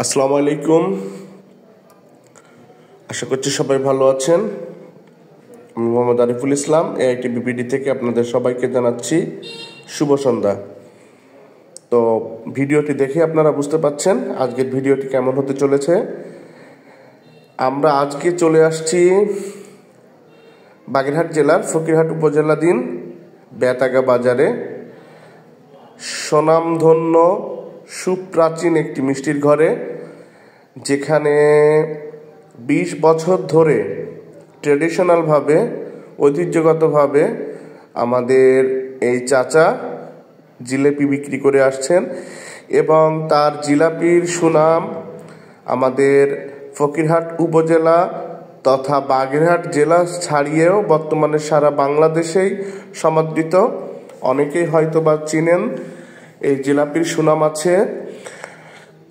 আসসালামু আলাইকুম। আশা করছি সবাই ভালো আছেন। আমি মোহাম্মদ আরিফুল ইসলাম, এআইটি বিপিডি থেকে আপনাদের সবাইকে জানাচ্ছি শুভ সন্ধ্যা। তো ভিডিওটি দেখে আপনারা বুঝতে পাচ্ছেন আজকের ভিডিওটি কেমন হতে চলেছে। আমরা আজকে চলে আসছি বাগেরহাট জেলার ফকিরহাট উপজেলাধীন বেতাগা বাজারে স্বনামধন্য সুপ্রাচীন একটি মিষ্টির ঘরে, যেখানে 20 বছর ধরে ট্রেডিশনালভাবে ঐতিহ্যগতভাবে আমাদের এই চাচা জিলেপি বিক্রি করে আসছেন এবং তার জিলাপির সুনাম আমাদের ফকিরহাট উপজেলা তথা বাগেরহাট জেলা ছাড়িয়েও বর্তমানে সারা বাংলাদেশেই সমাদৃত। অনেকেই হয়তো বা চিনেন, এই জিলাপির সুনাম আছে।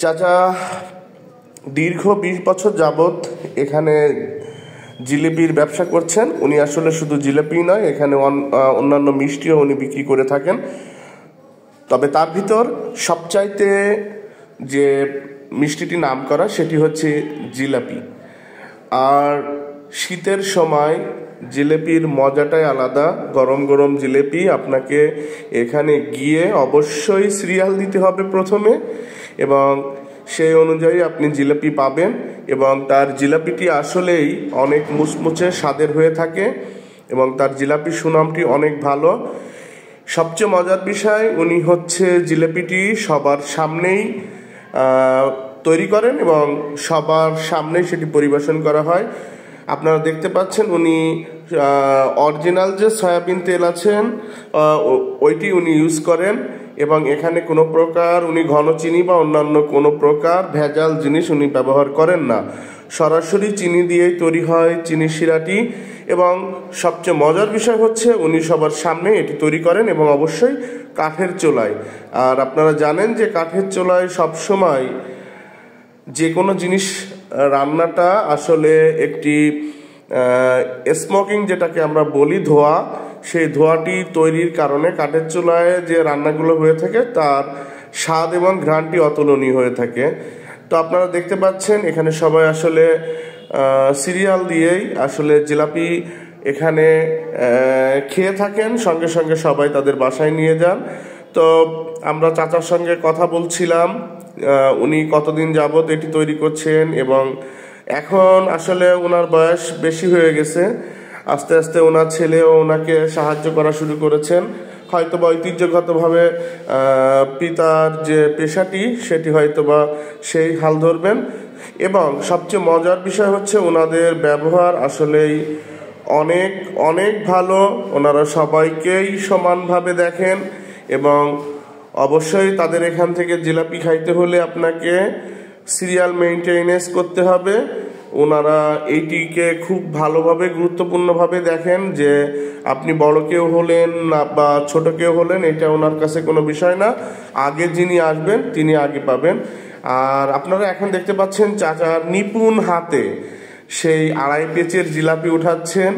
চাচা দীর্ঘ 20 বছর যাবৎ এখানে জিলিপির ব্যবসা করছেন। উনি আসলে শুধু জিলিপি নয়, এখানে অন্যান্য মিষ্টিও উনি বিক্রি করে থাকেন। তবে তার ভিতর সবচাইতে যে মিষ্টিটি নাম করা সেটি হচ্ছে জিলাপি। আর শীতের সময় জিলেপির মজাটাই আলাদা। গরম গরম জিলেপি, আপনাকে এখানে গিয়ে অবশ্যই সিরিয়াল দিতে হবে প্রথমে, এবং সেই অনুযায়ী আপনি জিলাপি পাবেন। এবং তার জিলাপিটি আসলেই অনেক মুচমুচে স্বাদের হয়ে থাকে এবং তার জিলাপির সুনামটি অনেক ভালো। সবচেয়ে মজার বিষয়, উনি হচ্ছে জিলাপিটি সবার সামনেই তৈরি করেন এবং সবার সামনেই সেটি পরিবেশন করা হয়। আপনারা দেখতে পাচ্ছেন উনি অরিজিনাল যে সয়াবিন তেল আছেন ওইটি উনি ইউজ করেন এবং এখানে কোনো প্রকার উনি ঘন চিনি বা অন্যান্য কোনো প্রকার ভেজাল জিনিস উনি ব্যবহার করেন না। সরাসরি চিনি দিয়েই তৈরি হয় চিনি শিরাটি। এবং সবচেয়ে মজার বিষয় হচ্ছে উনি সবার সামনে এটি তৈরি করেন এবং অবশ্যই কাঠের চুলায়। আর আপনারা জানেন যে কাঠের চুলায় সবসময় যে কোনো জিনিস রান্নাটা আসলে একটি স্মোকিং যেটাকে আমরা বলি ধোঁয়া, সেই ধোঁয়াটি তৈরির কারণে কাঠের চুলায় যে রান্নাগুলো হয়ে থাকে তার স্বাদ এবং ঘ্রাণটি অতুলনীয় হয়ে থাকে। তো আপনারা দেখতে পাচ্ছেন এখানে সবাই আসলে সিরিয়াল দিয়েই আসলে জিলাপি এখানে খেয়ে থাকেন, সঙ্গে সঙ্গে সবাই তাদের বাসায় নিয়ে যান। তো আমরা চাচার সঙ্গে কথা বলছিলাম, উনি কতদিন যাবত এটি তৈরি করছেন এবং এখন আসলে ওনার বয়স বেশি হয়ে গেছে। আস্তে আস্তে ওনার ছেলেও ওনাকে সাহায্য করা শুরু করেছেন। হয়তোবা ঐতিহ্যগতভাবে পিতার যে পেশাটি সেটি হয়তোবা সেই হাল ধরবেন। এবং সবচেয়ে মজার বিষয় হচ্ছে ওনাদের ব্যবহার আসলেই অনেক অনেক ভালো। ওনারা সবাইকেই সমানভাবে দেখেন এবং অবশ্যই তাদের এখান থেকে জিলাপি খাইতে হলে আপনাকে সিরিয়াল মেইনটেনেন্স করতে হবে। ওনারা এইটিকে খুব ভালোভাবে গুরুত্বপূর্ণভাবে দেখেন যে আপনি বড় কেউ হলেন না বা ছোট কেউ হলেন, এটা ওনার কাছে কোনো বিষয় না। আগে যিনি আসবেন তিনি আগে পাবেন। আর আপনারা এখন দেখতে পাচ্ছেন চাচার নিপুণ হাতে সেই 2.5 পেচের জিলাপি উঠাচ্ছেন,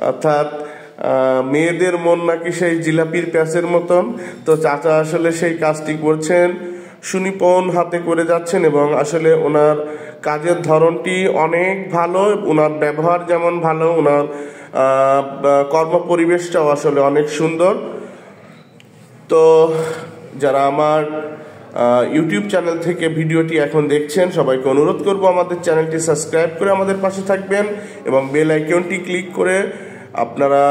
অর্থাৎ মেয়েদের মন নাকি সেই জিলাপির প্যাচের মতন। তো চাচা আসলে সেই কাজটি করছেন, সুনিপুণ হাতে করে যাচ্ছেন এবং আসলে ওনার কাজের ধরনটি অনেক ভালো। ওনার ব্যবহার যেমন ভালো, ওনার কর্ম পরিবেশটাও আসলে অনেক সুন্দর। তো যারা আমার ইউটিউব চ্যানেল থেকে ভিডিওটি এখন দেখছেন সবাইকে অনুরোধ করব আমাদের চ্যানেলটি সাবস্ক্রাইব করে আমাদের পাশে থাকবেন এবং বেল আইকনটি ক্লিক করে আপনারা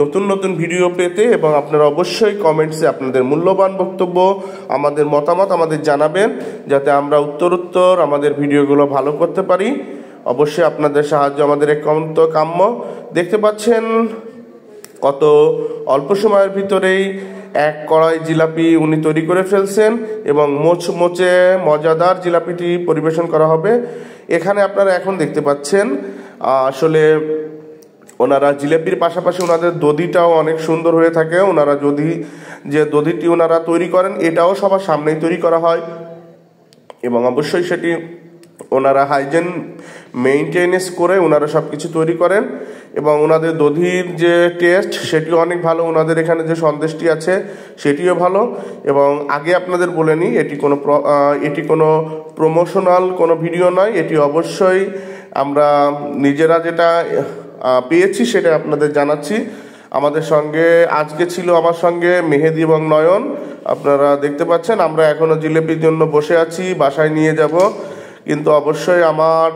নতুন নতুন ভিডিও পেতে এবং আপনারা অবশ্যই কমেন্টসে আপনাদের মূল্যবান বক্তব্য আমাদের মতামত আমাদের জানাবেন, যাতে আমরা উত্তরোত্তর আমাদের ভিডিওগুলো ভালো করতে পারি। অবশ্যই আপনাদের সাহায্য আমাদের একান্ত কাম্য। দেখতে পাচ্ছেন কত অল্প সময়ের ভিতরেই 1 কড়াই জিলাপি উনি তৈরি করে ফেলছেন এবং মোচমোচে মজাদার জিলাপিটি পরিবেশন করা হবে। এখানে আপনারা এখন দেখতে পাচ্ছেন আসলে ওনারা জিলাপির পাশাপাশি ওনাদের দধিটাও অনেক সুন্দর হয়ে থাকে। ওনারা যে দধিটি ওনারা তৈরি করেন এটাও সবার সামনেই তৈরি করা হয় এবং অবশ্যই সেটি ওনারা হাইজেন মেইনটেনেন্স করে ওনারা সব কিছু তৈরি করেন এবং ওনাদের দধির যে টেস্ট সেটিও অনেক ভালো। ওনাদের এখানে যে সন্দেশটি আছে সেটিও ভালো। এবং আগে আপনাদের বলে নিই, এটি কোনো প্রমোশনাল কোনো ভিডিও নয়, এটি অবশ্যই আমরা নিজেরা যেটা পেয়েছি সেটা আপনাদের জানাচ্ছি। আমাদের সঙ্গে আজকে ছিল আমার সঙ্গে মেহেদি এবং নয়ন, আপনারা দেখতে পাচ্ছেন। আমরা এখনও জিলেপির জন্য বসে আছি, বাসায় নিয়ে যাব। কিন্তু অবশ্যই আমার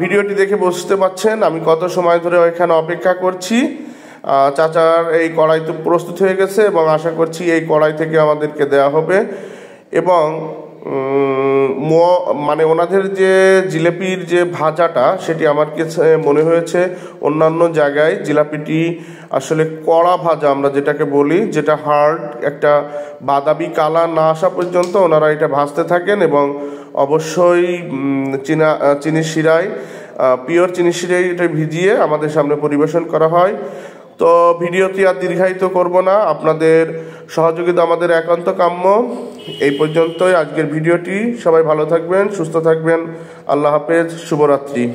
ভিডিওটি দেখে বুঝতে পাচ্ছেন আমি কত সময় ধরে ওইখানে অপেক্ষা করছি। চাচার এই কড়াই তো প্রস্তুত হয়ে গেছে এবং আশা করছি এই কড়াই থেকে আমাদেরকে দেয়া হবে। এবং মানে ওনাদের যে জিলাপির যে ভাজাটা সেটি আমার কাছে মনে হয়েছে অন্যান্য জায়গায় জিলাপিটি আসলে কড়া ভাজা আমরা যেটাকে বলি, যেটা হার্ড একটা বাদামি কালার না আসা পর্যন্ত ওনারা এটা ভাজতে থাকেন। এবং অবশ্যই চিনির শিরায়, পিওর চিনির শিরায় এটা ভিজিয়ে আমাদের সামনে পরিবেশন করা হয়। তো ভিডিওটি আর দীর্ঘায়িত করব না, আপনাদের সহযোগিতা আমাদের একান্ত কাম্য। এই পর্যন্তই আজকের ভিডিওটি। সবাই ভালো থাকবেন, সুস্থ থাকবেন। আল্লাহ হাফেজ, শুভরাত্রি।